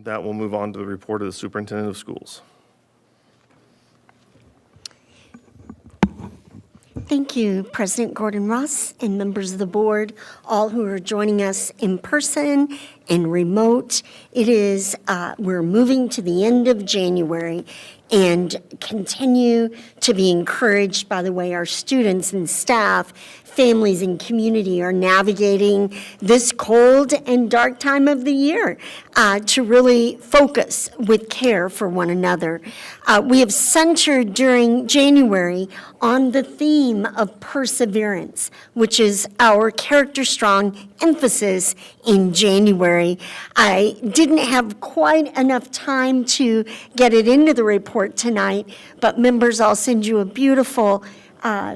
With that, we'll move on to the report of the Superintendent of Schools. Thank you, President Gordon Ross and members of the board, all who are joining us in person and remote. It is, we're moving to the end of January and continue to be encouraged by the way our students and staff, families and community are navigating this cold and dark time of the year to really focus with care for one another. We have centered during January on the theme of perseverance, which is our character strong emphasis in January. I didn't have quite enough time to get it into the report tonight, but members, I'll send you a beautiful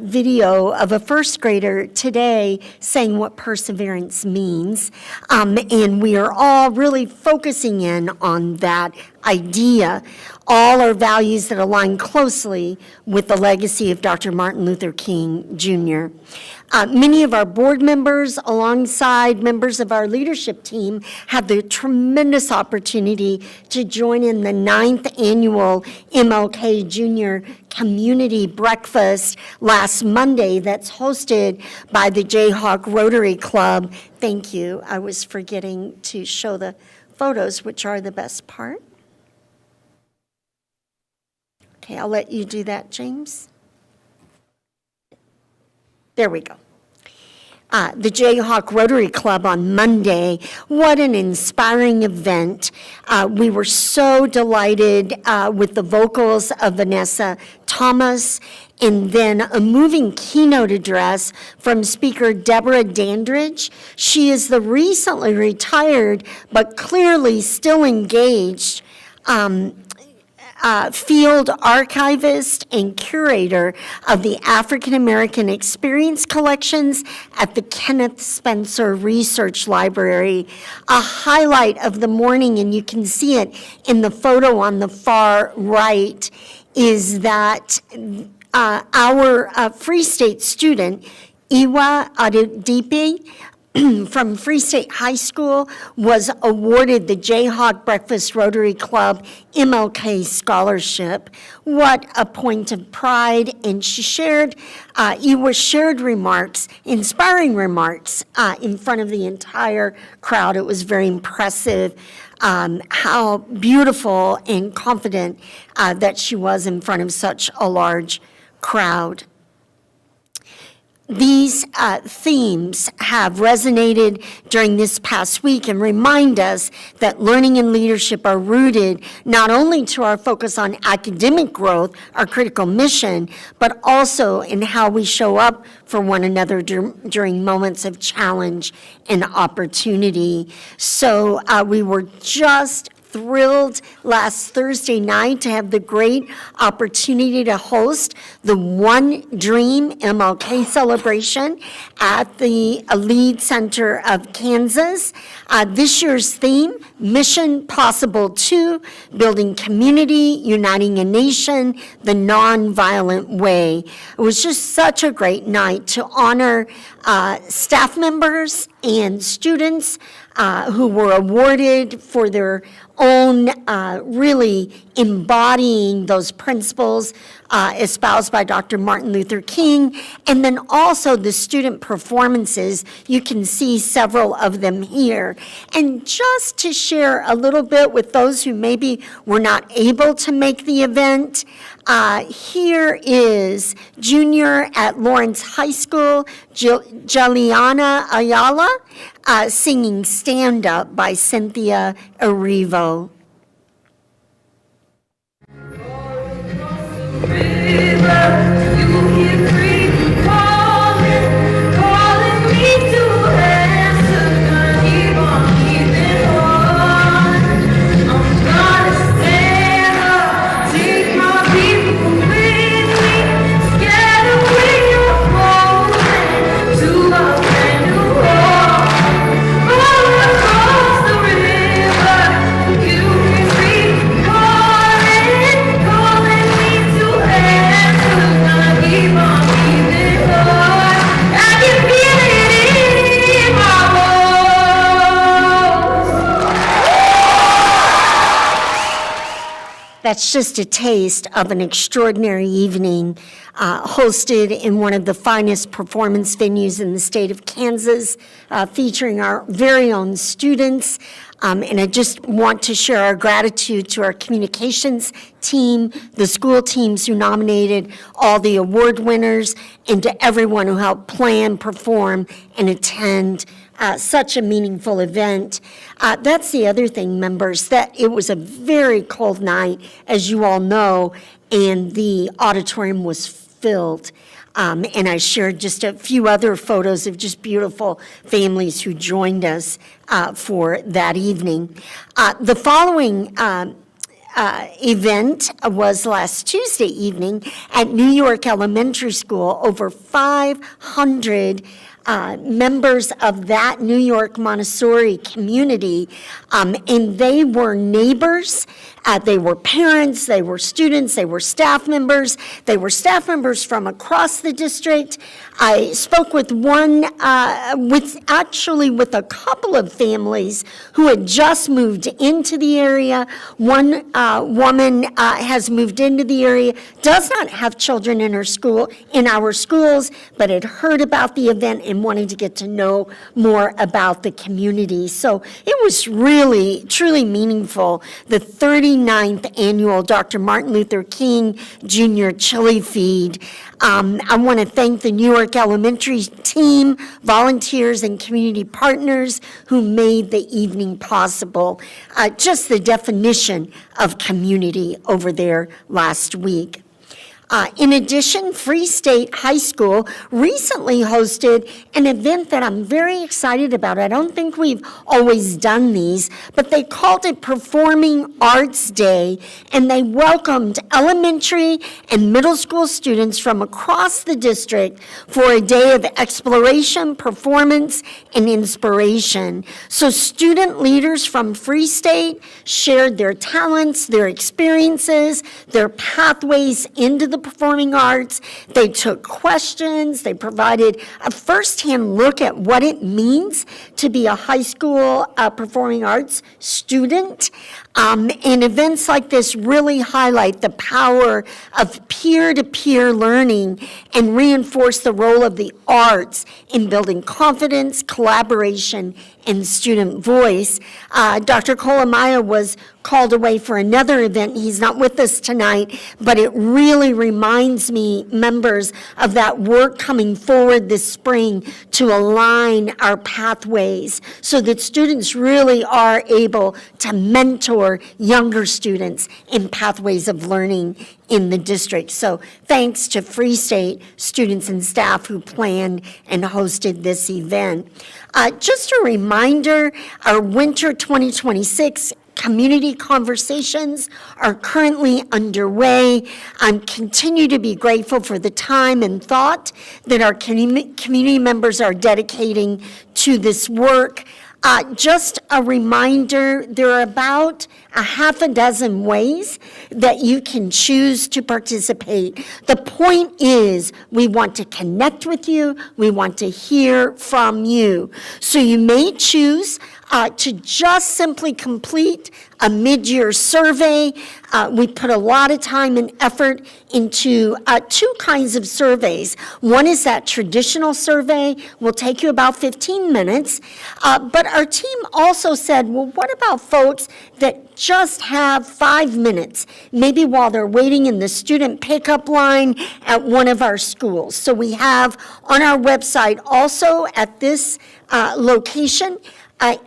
video of a first grader today saying what perseverance means. And we are all really focusing in on that idea. All are values that align closely with the legacy of Dr. Martin Luther King Jr. Many of our board members, alongside members of our leadership team, had the tremendous opportunity to join in the 9th annual MLK Jr. Community Breakfast last Monday that's hosted by the Jayhawk Rotary Club. Thank you. I was forgetting to show the photos, which are the best part. Okay, I'll let you do that, James. There we go. The Jayhawk Rotary Club on Monday. What an inspiring event. We were so delighted with the vocals of Vanessa Thomas, and then a moving keynote address from Speaker Deborah Dandridge. She is the recently retired but clearly still engaged field archivist and curator of the African American Experience Collections at the Kenneth Spencer Research Library. A highlight of the morning, and you can see it in the photo on the far right, is that our Free State student, Iwa Adedipe, from Free State High School, was awarded the Jayhawk Breakfast Rotary Club MLK Scholarship. What a point of pride. And she shared, Iwa shared remarks, inspiring remarks in front of the entire crowd. It was very impressive how beautiful and confident that she was in front of such a large crowd. These themes have resonated during this past week and remind us that learning and leadership are rooted not only to our focus on academic growth, our critical mission, but also in how we show up for one another during moments of challenge and opportunity. So we were just thrilled last Thursday night to have the great opportunity to host the One Dream MLK celebration at the Lead Center of Kansas. This year's theme, Mission Possible 2, Building Community, Uniting a Nation, the Nonviolent Way. It was just such a great night to honor staff members and students who were awarded for their own really embodying those principles espoused by Dr. Martin Luther King, and then also the student performances. You can see several of them here. And just to share a little bit with those who maybe were not able to make the event, here is junior at Lawrence High School, Jaliana Ayala, singing Stand Up by Cynthia Erivo. that's just a taste of an extraordinary evening hosted in one of the finest performance venues in the state of Kansas, featuring our very own students. And I just want to share our gratitude to our communications team, the school teams who nominated all the award winners, and to everyone who helped plan, perform, and attend such a meaningful event. That's the other thing, members, that it was a very cold night, as you all know, and the auditorium was filled. And I shared just a few other photos of just beautiful families who joined us for that evening. The following event was last Tuesday evening at New York Elementary School. Over 500 members of that New York Montessori community, and they were neighbors, they were parents, they were students, they were staff members. They were staff members from across the district. I spoke with with a couple of families who had just moved into the area. One woman has moved into the area, does not have children in our schools, but had heard about the event and wanted to get to know more about the community. So it was really, truly meaningful. The 39th annual Dr. Martin Luther King Jr. Chili Feed. I want to thank the New York Elementary team, volunteers, and community partners who made the evening possible. Just the definition of community over there last week. In addition, Free State High School recently hosted an event that I'm very excited about. I don't think we've always done these, but they called it Performing Arts Day, and they welcomed elementary and middle school students from across the district for a day of exploration, performance, and inspiration. So student leaders from Free State shared their talents, their experiences, their pathways into the performing arts. They took questions. They provided a firsthand look at what it means to be a high school performing arts student. And events like this really highlight the power of peer-to-peer learning and reinforce the role of the arts in building confidence, collaboration, and student voice. Dr. Kolomaya was called away for another event. He's not with us tonight, but it really reminds me, members, of that work coming forward this spring to align our pathways so that students really are able to mentor younger students in pathways of learning in the district. So thanks to Free State students and staff who planned and hosted this event. Just a reminder, our winter 2026 community conversations are currently underway. I continue to be grateful for the time and thought that our community members are dedicating to this work. Just a reminder, there are about a half a dozen ways that you can choose to participate. The point is, we want to connect with you. We want to hear from you. So you may choose to just simply complete a mid-year survey. We put a lot of time and effort into two kinds of surveys. One is that traditional survey, will take you about 15 minutes. But our team also said, well, what about folks that just have 5 minutes, maybe while they're waiting in the student pickup line at one of our schools? So we have on our website also at this location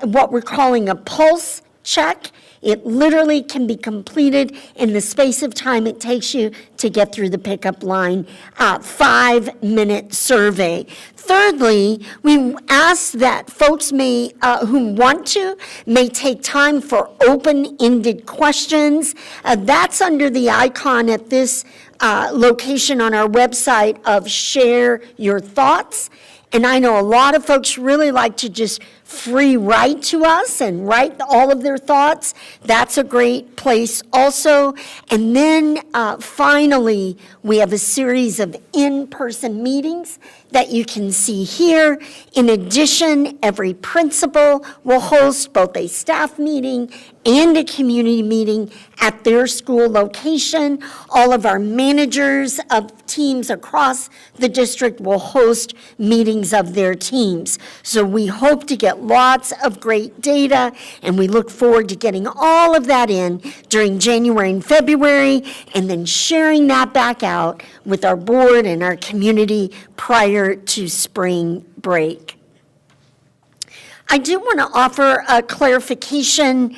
what we're calling a pulse check. It literally can be completed in the space of time it takes you to get through the pickup line. 5-minute survey. Thirdly, we ask that folks who want to, may take time for open-ended questions. That's under the icon at this location on our website of Share Your Thoughts. And I know a lot of folks really like to just free write to us and write all of their thoughts. That's a great place also. And then finally, we have a series of in-person meetings that you can see here. In addition, every principal will host both a staff meeting and a community meeting at their school location. All of our managers of teams across the district will host meetings of their teams. So we hope to get lots of great data, and we look forward to getting all of that in during January and February, and then sharing that back out with our board and our community prior to spring break. I do want to offer a clarification.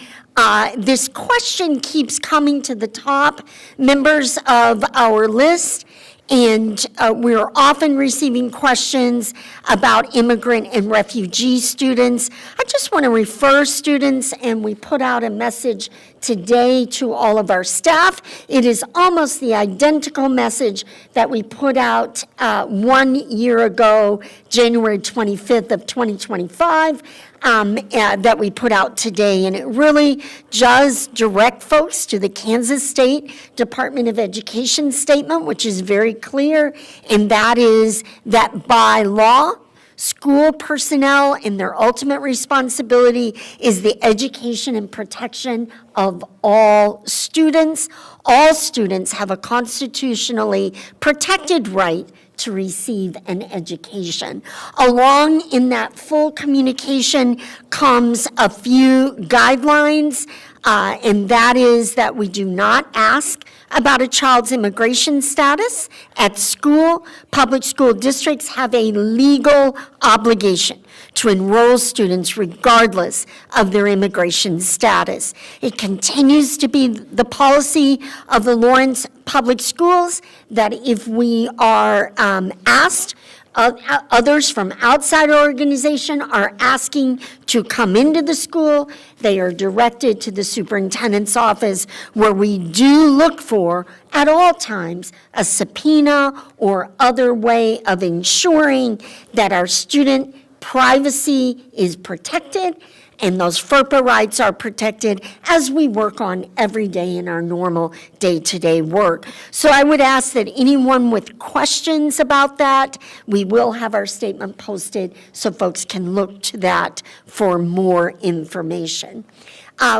This question keeps coming to the top members of our list, and we're often receiving questions about immigrant and refugee students. I just want to refer students, and we put out a message today to all of our staff. It is almost the identical message that we put out 1 year ago, January 25th of 2025. That we put out today, and it really does direct folks to the Kansas State Department of Education statement, which is very clear, and that is that by law, school personnel and their ultimate responsibility is the education and protection of all students. All students have a constitutionally protected right to receive an education. Along in that full communication comes a few guidelines, and that is that we do not ask about a child's immigration status at school. Public school districts have a legal obligation to enroll students regardless of their immigration status. It continues to be the policy of the Lawrence Public Schools that if we are asked, others from outside our organization are asking to come into the school, they are directed to the superintendent's office, where we do look for, at all times, a subpoena or other way of ensuring that our student privacy is protected and those FERPA rights are protected as we work on every day in our normal day-to-day work. So I would ask that anyone with questions about that, we will have our statement posted so folks can look to that for more information.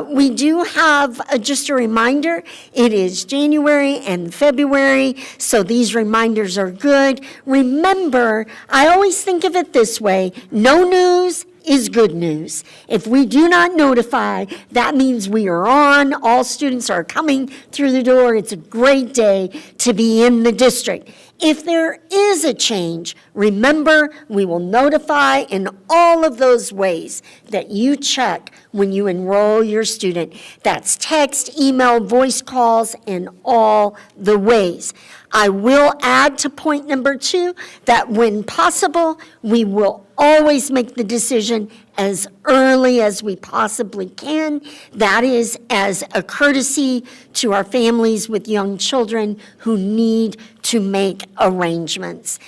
We do have just a reminder, it is January and February, so these reminders are good. Remember, I always think of it this way, no news is good news. If we do not notify, that means we are on, all students are coming through the door, it's a great day to be in the district. If there is a change, remember, we will notify in all of those ways that you check when you enroll your student. That's text, email, voice calls, and all the ways. I will add to point number 2 that when possible, we will always make the decision as early as we possibly can. That is as a courtesy to our families with young children who need to make arrangements.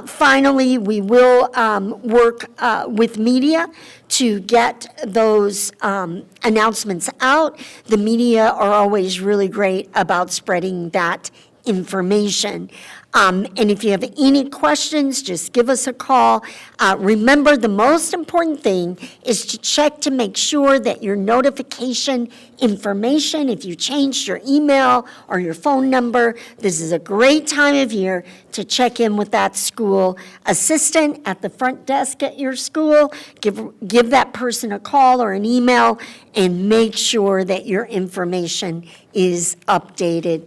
Finally, we will work with media to get those announcements out. The media are always really great about spreading that information. And if you have any questions, just give us a call. Remember, the most important thing is to check to make sure that your notification information, if you changed your email or your phone number, this is a great time of year to check in with that school assistant at the front desk at your school. Give that person a call or an email and make sure that your information is updated.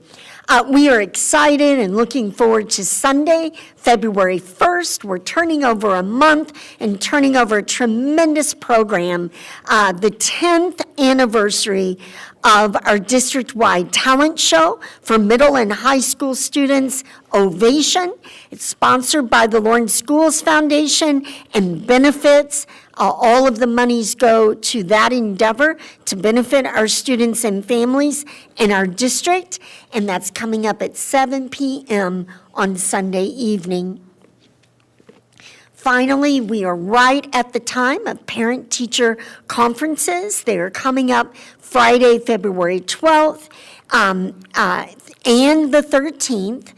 We are excited and looking forward to Sunday, February 1st. We're turning over a month and turning over a tremendous program, the 10th anniversary of our district-wide talent show for middle and high school students, Ovation. It's sponsored by the Lawrence Schools Foundation and benefits. All of the monies go to that endeavor to benefit our students and families in our district, and that's coming up at 7 p.m. on Sunday evening. finally, we are right at the time of parent-teacher conferences. They are coming up Friday, February 12th, and the 13th.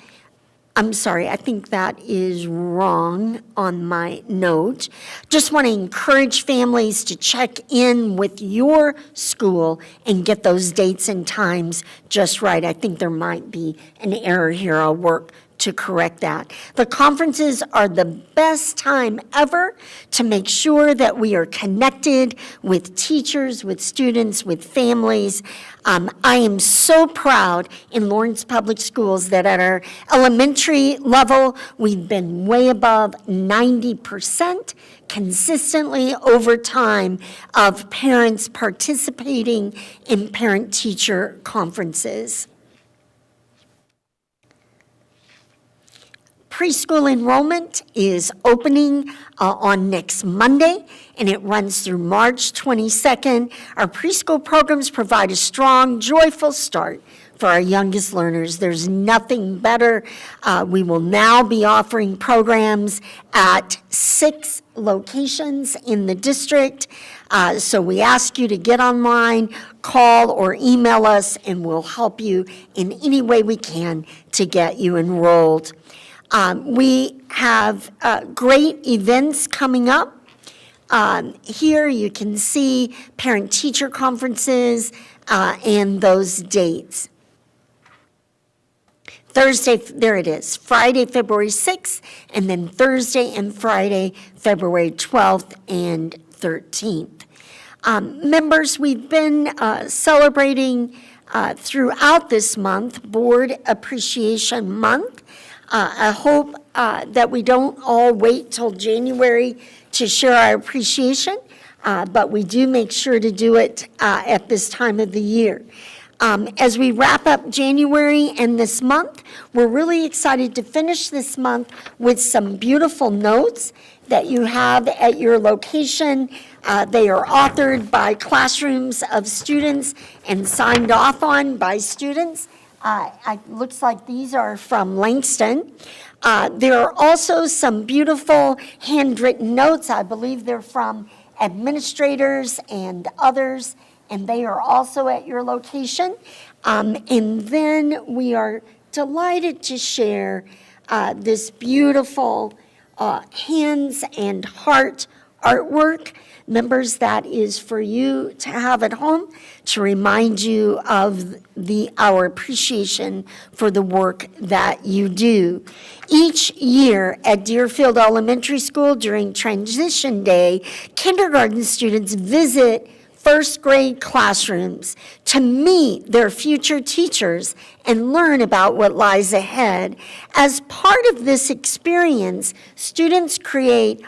I'm sorry, I think that is wrong on my note. Just want to encourage families to check in with your school and get those dates and times just right. I think there might be an error here. I'll work to correct that. The conferences are the best time ever to make sure that we are connected with teachers, with students, with families. I am so proud in Lawrence Public Schools that at our elementary level, we've been way above 90% consistently over time of parents participating in parent-teacher conferences. Preschool enrollment is opening on next Monday, and it runs through March 22nd. Our preschool programs provide a strong, joyful start for our youngest learners. There's nothing better. We will now be offering programs at 6 locations in the district. So we ask you to get online, call or email us, and we'll help you in any way we can to get you enrolled. We have great events coming up. Here you can see parent-teacher conferences and those dates. Thursday, there it is, Friday, February 6th, and then Thursday and Friday, February 12th and 13th. Members, we've been celebrating throughout this month, Board Appreciation Month. I hope that we don't all wait till January to share our appreciation, but we do make sure to do it at this time of the year. As we wrap up January and this month, we're really excited to finish this month with some beautiful notes that you have at your location. They are authored by classrooms of students and signed off on by students. Looks like these are from Langston. There are also some beautiful handwritten notes. I believe they're from administrators and others, and they are also at your location. And then we are delighted to share this beautiful hands and heart artwork. Members, that is for you to have at home to remind you of our appreciation for the work that you do. Each year at Deerfield Elementary School during Transition Day, kindergarten students visit first grade classrooms to meet their future teachers and learn about what lies ahead. As part of this experience, students create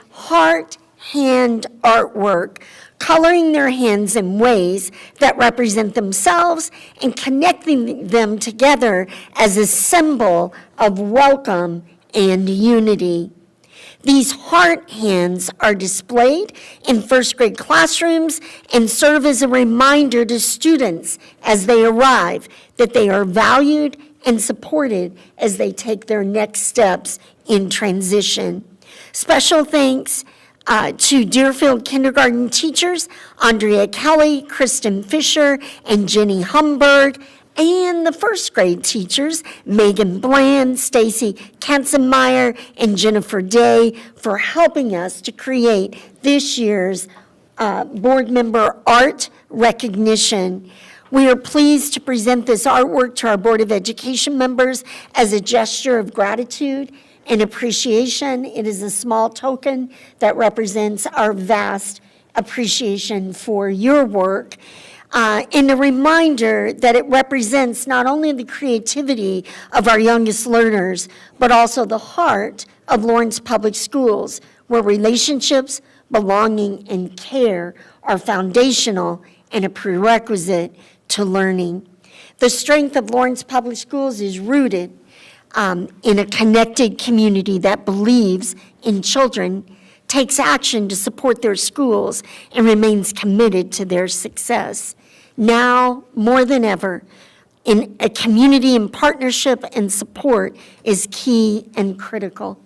hand artwork, coloring their hands in ways that represent themselves and connecting them together as a symbol of welcome and unity. These heart hands are displayed in first grade classrooms and serve as a reminder to students as they arrive that they are valued and supported as they take their next steps in transition. Special thanks to Deerfield kindergarten teachers, Andrea Kelly, Kristen Fisher, and Jenny Humberg, and the first grade teachers, Megan Bland, Stacy Katzenmeyer, and Jennifer Day, for helping us to create this year's board member art recognition. We are pleased to present this artwork to our Board of Education members as a gesture of gratitude and appreciation. It is a small token that represents our vast appreciation for your work. And a reminder that it represents not only the creativity of our youngest learners, but also the heart of Lawrence Public Schools, where relationships, belonging, and care are foundational and a prerequisite to learning. The strength of Lawrence Public Schools is rooted in a connected community that believes in children, takes action to support their schools, and remains committed to their success. Now, more than ever, in a community in partnership and support is key and critical.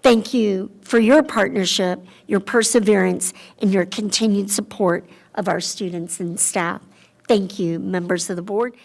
Thank you for your partnership, your perseverance, and your continued support of our students and staff. Thank you, members of the board.